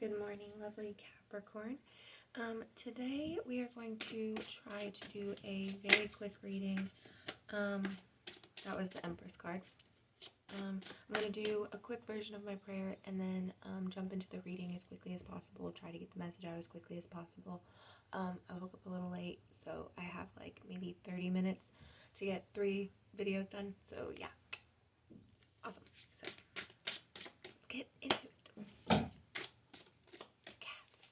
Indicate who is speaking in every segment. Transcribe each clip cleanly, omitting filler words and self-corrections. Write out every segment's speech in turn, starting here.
Speaker 1: Good morning, lovely Capricorn. Today we are going to try to do a very quick reading. That was the Empress card. I'm going to do a quick version of my prayer and then jump into the reading as quickly as possible, try to get the message out as quickly as possible. I woke up a little late, so I have like maybe 30 minutes to get 3 videos done, so yeah. Awesome. So let's get into it. Cats.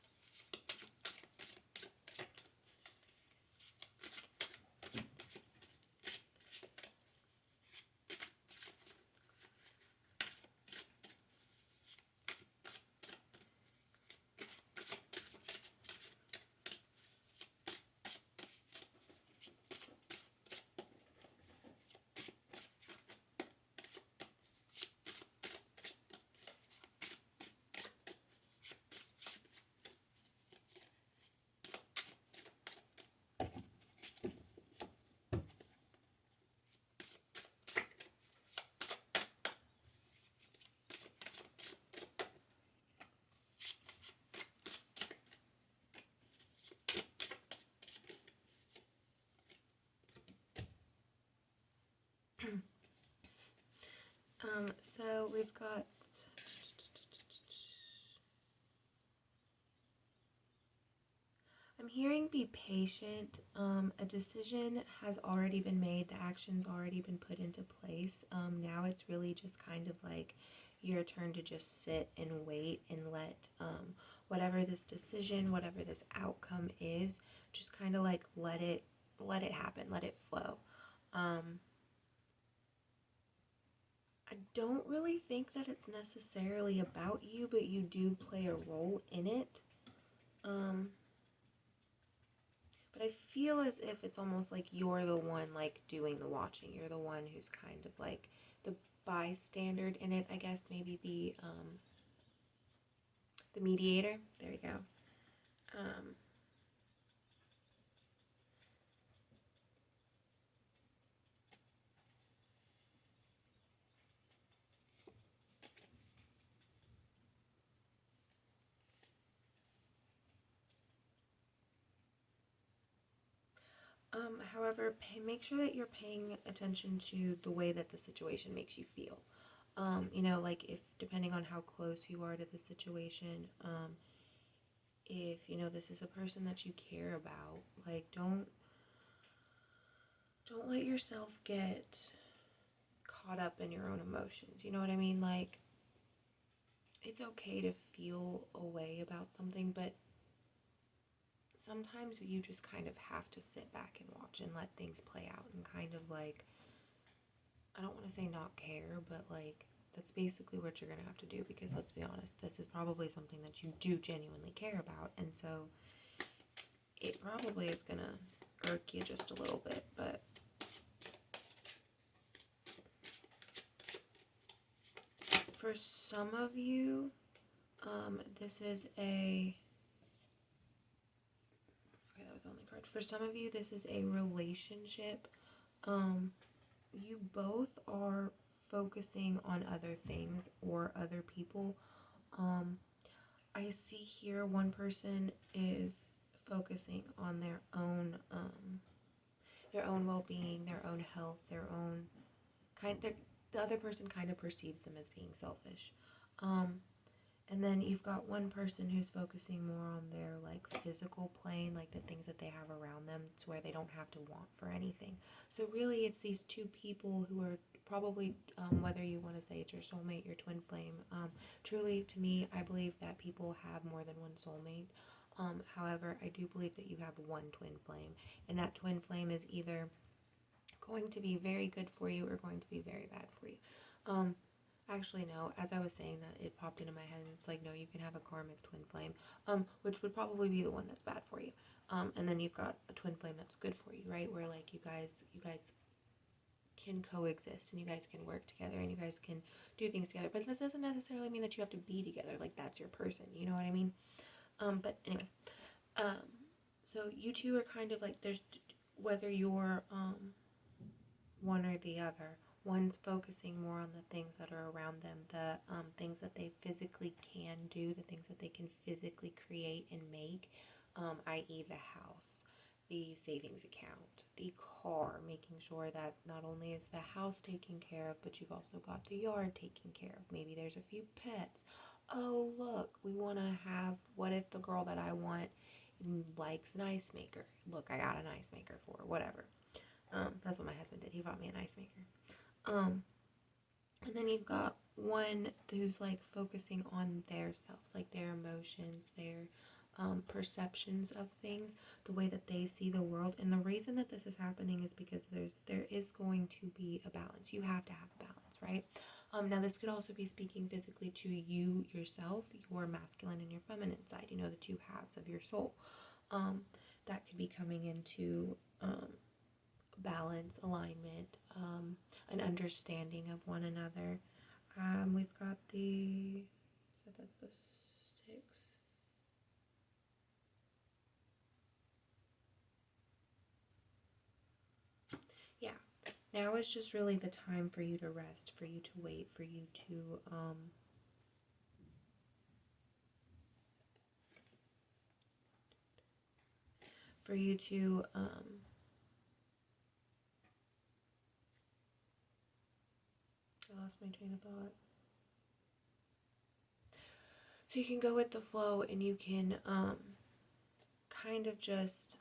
Speaker 1: So we've got I'm hearing be patient. A decision has already been made. The action's already been put into place. Now it's really just kind of like your turn to just sit and wait and let whatever this decision, whatever this outcome is, just kind of like let it happen, let it flow. I don't really think that it's necessarily about you, but you do play a role in it. But I feel as if it's almost like you're the one like doing the watching. You're the one who's kind of like the bystander in it, I guess, maybe the mediator. There you go. However, make sure that you're paying attention to the way that the situation makes you feel. You know, like if depending on how close you are to the situation, if you know this is a person that you care about, like don't let yourself get caught up in your own emotions. You know what I mean? Like it's okay to feel a way about something, but sometimes you just kind of have to sit back and watch and let things play out and kind of like, I don't want to say not care, but like that's basically what you're gonna have to do, because let's be honest, this is probably something that you do genuinely care about, and so it probably is gonna irk you just a little bit. But for some of you, this is a okay, that was the only card. For some of you, this is a relationship. You both are focusing on other things or other people. I see here one person is focusing on their own well-being, their own health, their own the other person kind of perceives them as being selfish. And then you've got one person who's focusing more on their like physical plane, like the things that they have around them, to where they don't have to want for anything. So really it's these two people who are probably, whether you want to say it's your soulmate, your twin flame, truly to me, I believe that people have more than one soulmate. However, I do believe that you have one twin flame, and that twin flame is either going to be very good for you or going to be very bad for you. Actually, no, as I was saying that, it popped into my head, and it's like, no, you can have a karmic twin flame, which would probably be the one that's bad for you. And then you've got a twin flame that's good for you, right? Where like you guys can coexist, and you guys can work together, and you guys can do things together. But that doesn't necessarily mean that you have to be together, like that's your person, you know what I mean? But anyways, so you two are kind of like, there's, whether you're, one or the other, One's focusing more on the things that are around them, the things that they physically can do, the things that they can physically create and make, i.e. the house, the savings account, the car, making sure that not only is the house taken care of, but you've also got the yard taken care of. Maybe there's a few pets. Oh, look, we want to have, what if the girl that I want likes an ice maker? Look, I got an ice maker for her, whatever. That's what my husband did. He bought me an ice maker. And then you've got one who's like focusing on their selves, like their emotions, their perceptions of things, the way that they see the world. And the reason that this is happening is because there is going to be a balance. You have to have a balance, right? Now this could also be speaking physically to you yourself, your masculine and your feminine side, you know, the two halves of your soul. That could be coming into balance, alignment, an understanding of one another. We've got so that's the 6. Yeah, now is just really the time for you to rest, for you to wait, for you to, I lost my train of thought. So you can go with the flow and you can kind of just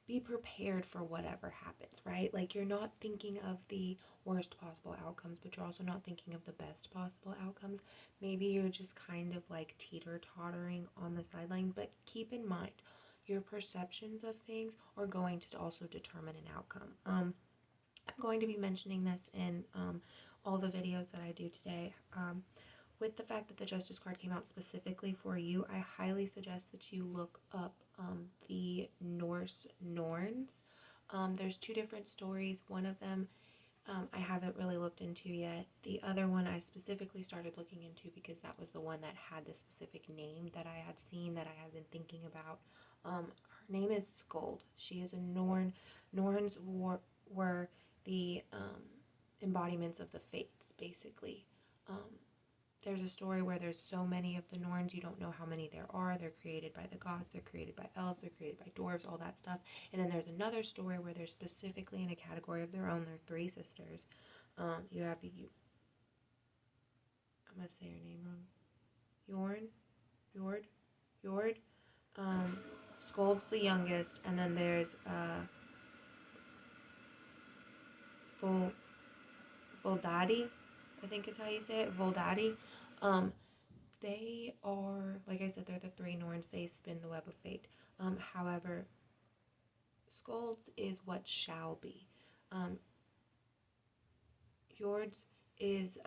Speaker 1: be prepared for whatever happens, right? Like you're not thinking of the worst possible outcomes, but you're also not thinking of the best possible outcomes. Maybe you're just kind of like teeter-tottering on the sideline, but keep in mind your perceptions of things are going to also determine an outcome. I'm going to be mentioning this in all the videos that I do today. With the fact that the Justice card came out specifically for you, I highly suggest that you look up the Norse Norns. There's 2 different stories. One of them I haven't really looked into yet. The other one I specifically started looking into because that was the one that had the specific name that I had seen, that I had been thinking about. Her name is Skuld. She is a Norn. Norns were the embodiments of the fates, basically. There's a story where there's so many of the Norns, you don't know how many there are. They're created by the gods, they're created by elves, they're created by dwarves, all that stuff. And then there's another story where they're specifically in a category of their own. They're 3 sisters. You have I'm gonna say her name wrong. Jord. Skold's the youngest, and then there's Voldadi, I think is how you say it. Voldadi. They are, like I said, they're the 3 Norns. They spin the web of fate. However, Skold's is what shall be. Jord's is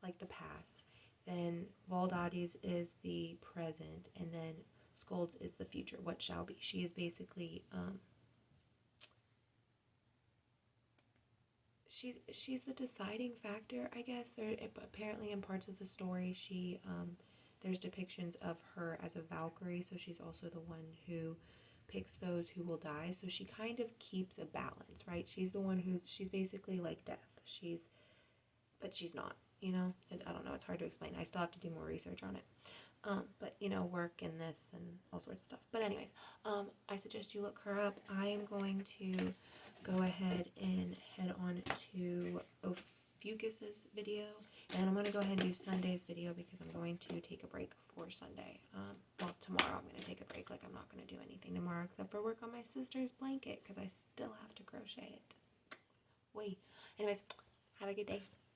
Speaker 1: like the past. Then Voldadi's is the present, and then Skold's is the future, what shall be. She is basically she's the deciding factor, I guess. There apparently in parts of the story she there's depictions of her as a Valkyrie, so she's also the one who picks those who will die. So she kind of keeps a balance, right? She's the one she's basically like death. But she's not, you know? I don't know, it's hard to explain. I still have to do more research on it. But, you know, work in this and all sorts of stuff. But anyways, I suggest you look her up. I am going to go ahead and head on to Ophiuchus's video. And I'm going to go ahead and do Sunday's video because I'm going to take a break for Sunday. Well, tomorrow I'm going to take a break. Like, I'm not going to do anything tomorrow except for work on my sister's blanket because I still have to crochet it. Wait. Anyways, have a good day.